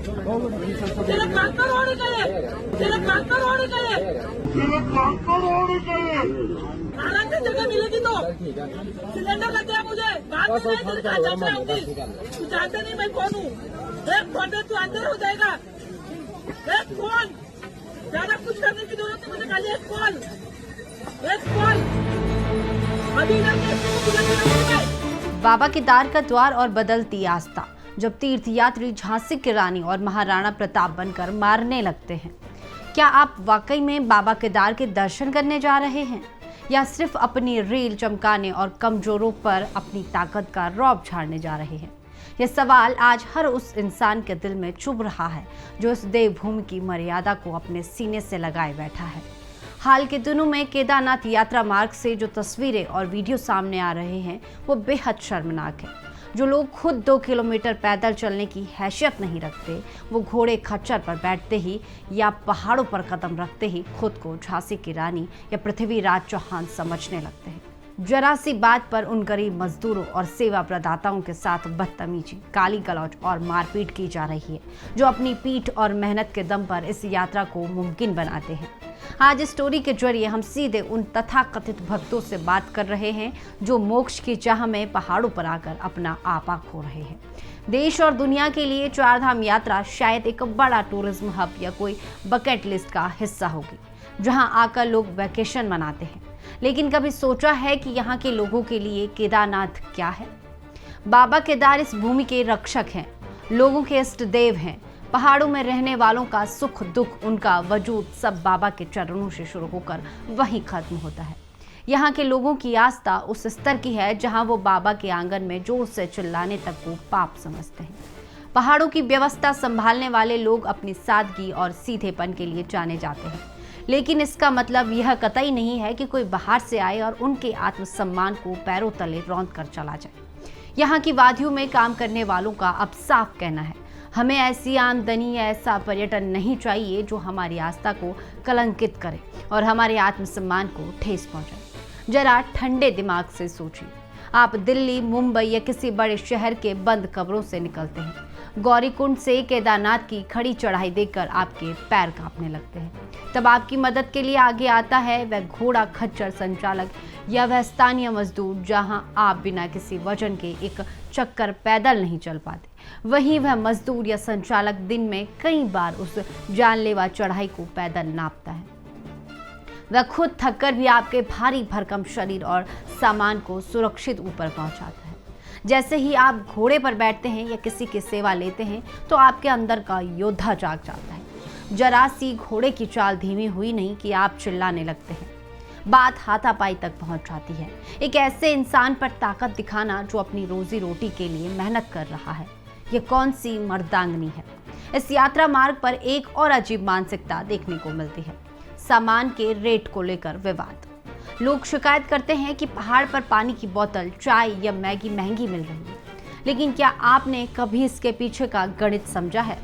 तेरे कांकर ओढ़ गए, तेरे कांकर ओढ़ गए, तेरे कांकर ओढ़ गए। खाना की जगह मिलेगी तो सिलेंडर लग गया मुझे, बात नहीं तेरी कहाँ जच रहा होगी, तू जानते नहीं मैं कौन हूँ। एक फोन में तू अंदर हो जाएगा, एक फोन, ज्यादा कुछ करने की जरूरत नहीं मुझे, खाली एक कॉल, एक कॉल अभी बाबा केदार का द्वार और बदलती आस्था। जब तीर्थ यात्री झांसी की रानी और महाराणा प्रताप बनकर मारने लगते हैं, क्या आप वाकई में बाबा केदार के दर्शन करने जा रहे हैं या सिर्फ अपनी रील चमकाने और कमजोरों पर अपनी ताकत का रौब झाड़ने जा रहे हैं? यह सवाल आज हर उस इंसान के दिल में चुभ रहा है जो इस देवभूमि की मर्यादा को अपने सीने से लगाए बैठा है। हाल के दिनों में केदारनाथ यात्रा मार्ग से जो तस्वीरें और वीडियो सामने आ रहे हैं वो बेहद शर्मनाक है। जो लोग खुद 2 किलोमीटर पैदल चलने की हैसियत नहीं रखते, वो घोड़े खच्चर पर बैठते ही या पहाड़ों पर कदम रखते ही खुद को झांसी की रानी या पृथ्वीराज चौहान समझने लगते हैं। जरा सी बात पर उन गरीब मजदूरों और सेवा प्रदाताओं के साथ बदतमीजी, गाली गलौज और मारपीट की जा रही है, जो अपनी पीठ और मेहनत के दम पर इस यात्रा को मुमकिन बनाते हैं। आज इस स्टोरी के जरिए हम सीधे उन तथाकथित भक्तों से बात कर रहे हैं जो मोक्ष की चाह में पहाड़ों पर आकर अपना आपा खो रहे हैं। देश और दुनिया के लिए चारधाम यात्रा शायद एक बड़ा टूरिज्म हब या कोई बकेट लिस्ट का हिस्सा होगी, जहां आकर लोग वैकेशन मनाते हैं। लेकिन कभी सोचा है कि यहाँ के लोगों के लिए केदारनाथ क्या है? बाबा केदार इस भूमि के रक्षक हैं, लोगों के इष्ट देव हैं। पहाड़ों में रहने वालों का सुख दुख, उनका वजूद सब बाबा के चरणों से शुरू होकर वहीं खत्म होता है। यहाँ के लोगों की आस्था उस स्तर की है जहाँ वो बाबा के आंगन में जोर से चिल्लाने तक को पाप समझते हैं। पहाड़ों की व्यवस्था संभालने वाले लोग अपनी सादगी और सीधेपन के लिए जाने जाते हैं, लेकिन इसका मतलब यह कतई नहीं है कि कोई बाहर से आए और उनके आत्मसम्मान को पैरों तले रौंद कर चला जाए। यहाँ की वादियों में काम करने वालों का अब साफ कहना है, हमें ऐसी आमदनी या ऐसा पर्यटन नहीं चाहिए जो हमारी आस्था को कलंकित करे और हमारे आत्मसम्मान को ठेस पहुंचाए। जरा ठंडे दिमाग से सोचिए, आप दिल्ली, मुंबई या किसी बड़े शहर के बंद कब्रों से निकलते हैं। गौरीकुंड से केदारनाथ की खड़ी चढ़ाई देखकर आपके पैर कांपने लगते हैं। तब आपकी मदद के लिए आगे आता है वह घोड़ा खच्चर संचालक या वह स्थानीय मजदूर, जहां आप बिना किसी वजन के एक चक्कर पैदल नहीं चल पाते। वहीं वह मजदूर या संचालक दिन में कई बार उस जानलेवा चढ़ाई को पैदल नापता है। वह खुद थककर भी आपके भारी भरकम शरीर और सामान को सुरक्षित ऊपर पहुंचाता है। जैसे ही आप घोड़े पर बैठते हैं या किसी की सेवा लेते हैं तो आपके अंदर का योद्धा जाग जाता है। जरा सी घोड़े की चाल धीमी हुई नहीं कि आप चिल्लाने लगते हैं। बात हाथापाई तक पहुंच जाती है। एक ऐसे इंसान पर ताकत दिखाना जो अपनी रोजी रोटी के लिए मेहनत कर रहा है, ये कौन सी मर्दांगनी है? इस यात्रा मार्ग पर एक और अजीब मानसिकता देखने को मिलती है, सामान के रेट को लेकर विवाद। लोग शिकायत करते हैं कि पहाड़ पर पानी की बोतल, चाय या मैगी महंगी मिल रही है, लेकिन क्या आपने कभी इसके पीछे का गणित समझा है?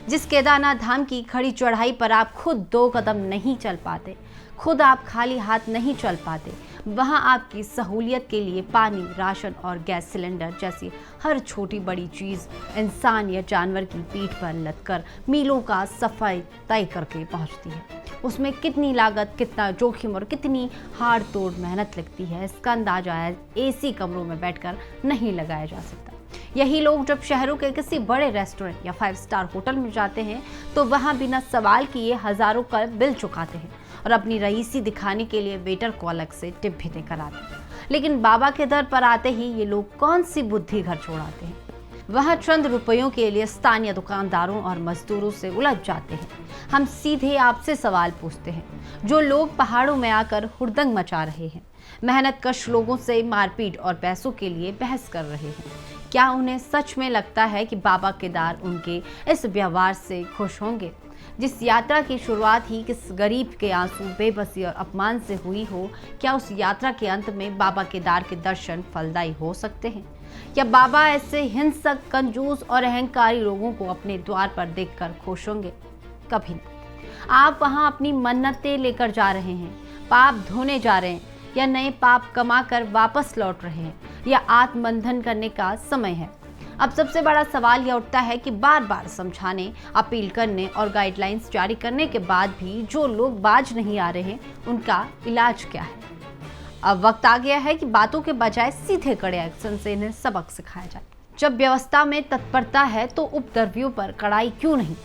जिस केदारनाथ धाम की खड़ी चढ़ाई पर आप खुद 2 कदम नहीं चल पाते, खुद आप खाली हाथ नहीं चल पाते, वहां आपकी सहूलियत के लिए पानी, राशन और गैस सिलेंडर जैसी हर छोटी बड़ी चीज इंसान या जानवर की पीठ पर लदकर मीलों का सफर तय करके पहुंचती है। उसमें कितनी लागत, कितना जोखिम और कितनी हाड़ तोड़ मेहनत लगती है, इसका अंदाजा एसी कमरों में बैठकर नहीं लगाया जा सकता। यही लोग जब शहरों के किसी बड़े रेस्टोरेंट या 5 स्टार होटल में जाते हैं तो वहां बिना सवाल किए हजारों का बिल चुकाते हैं और अपनी रईसी दिखाने के लिए वेटर को अलग से टिप भी देकर आते हैं। लेकिन बाबा के दर पर आते ही ये लोग कौन सी बुद्धि घर छोड़ाते हैं? वह चंद रुपयों के लिए स्थानीय दुकानदारों और मजदूरों से उलझ जाते हैं। हम सीधे आपसे सवाल पूछते हैं, जो लोग पहाड़ों में आकर हुड़दंग मचा रहे हैं, मेहनत कश लोगों से मारपीट और पैसों के लिए बहस कर रहे हैं, क्या उन्हें सच में लगता है कि बाबा केदार उनके इस व्यवहार से खुश होंगे? जिस यात्रा की शुरुआत ही किस गरीब के आंसू, बेबसी और अपमान से हुई हो, क्या उस यात्रा के अंत में बाबा केदार के दर्शन फलदायी हो सकते हैं? या बाबा ऐसे हिंसक, कंजूस और अहंकारी लोगों को अपने द्वार पर देखकर खुश होंगे? कभी नहीं। आप वहां अपनी मन्नतें लेकर जा रहे हैं, पाप धोने जा रहे हैं, या नए पाप कमा कर वापस लौट रहे हैं, या आत्मबंधन करने का समय है। अब सबसे बड़ा सवाल यह उठता है कि बार बार समझाने, अपील करने और गाइडलाइंस जारी करने के बाद भी जो लोग बाज नहीं आ रहे, उनका इलाज क्या है। अब वक्त आ गया है कि बातों के बजाय सीधे कड़े एक्शन से इन्हें सबक सिखाया जाए। जब व्यवस्था में तत्परता है तो उपद्रवियों पर कड़ाई क्यों नहीं।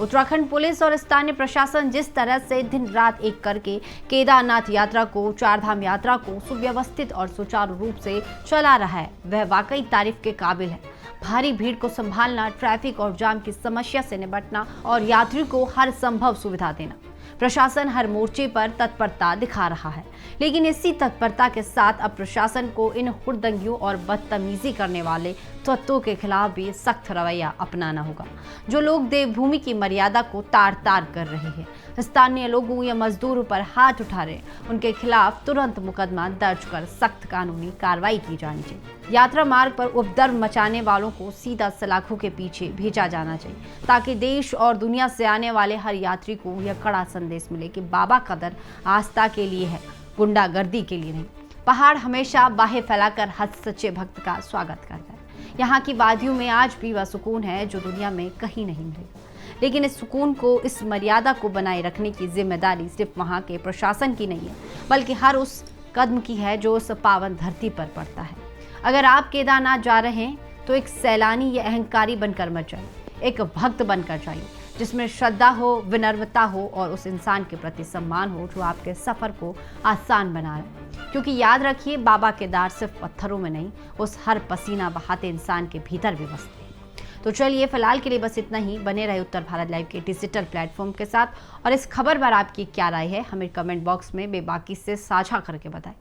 उत्तराखंड पुलिस और स्थानीय प्रशासन जिस तरह से दिन रात एक करके केदारनाथ यात्रा को, चारधाम यात्रा को सुव्यवस्थित और सुचारू रूप से चला रहा है, वह वाकई तारीफ के काबिल है। भारी भीड़ को संभालना, ट्रैफिक और जाम की समस्या से निपटना और यात्री को हर संभव सुविधा देना, प्रशासन हर मोर्चे पर तत्परता दिखा रहा है। लेकिन इसी तत्परता के साथ अब प्रशासन को इन हुड़दंगियों और बदतमीजी करने वाले तत्वों के खिलाफ भी सख्त रवैया अपनाना होगा। जो लोग देवभूमि की मर्यादा को तार तार कर रहे हैं, स्थानीय लोगों या मजदूरों पर हाथ उठा रहे, उनके खिलाफ तुरंत मुकदमा दर्ज कर सख्त कानूनी कार्रवाई की जानी चाहिए। यात्रा मार्ग पर उपद्रव मचाने वालों को सीधा सलाखों के पीछे भेजा जाना चाहिए, ताकि देश और दुनिया से आने वाले हर यात्री को यह कड़ा संदेश मिले कि बाबा का दर आस्था के लिए है, गुंडागर्दी के लिए नहीं। पहाड़ हमेशा बाहें फैलाकर हर सच्चे भक्त का स्वागत करता है। यहाँ की वादियों में आज भी वह सुकून है जो दुनिया में कहीं नहीं मिलेगा। लेकिन इस सुकून को, इस मर्यादा को बनाए रखने की जिम्मेदारी सिर्फ वहाँ के प्रशासन की नहीं है, बल्कि हर उस कदम की है जो उस पावन धरती पर पड़ता है। अगर आप केदारनाथ जा रहे हैं तो एक सैलानी या अहंकारी बनकर मत जाइए, एक भक्त बनकर जाइए, जिसमें श्रद्धा हो, विनम्रता हो और उस इंसान के प्रति सम्मान हो जो आपके सफर को आसान बना रहा है। क्योंकि याद रखिए, बाबा केदार सिर्फ पत्थरों में नहीं, उस हर पसीना बहाते इंसान के भीतर भी बसते हैं। तो चलिए, फिलहाल के लिए बस इतना ही। बने रहे उत्तर भारत लाइव के डिजिटल प्लेटफॉर्म के साथ और इस खबर पर आपकी क्या राय है, हमें कमेंट बॉक्स में बेबाकी से साझा करके बताएं।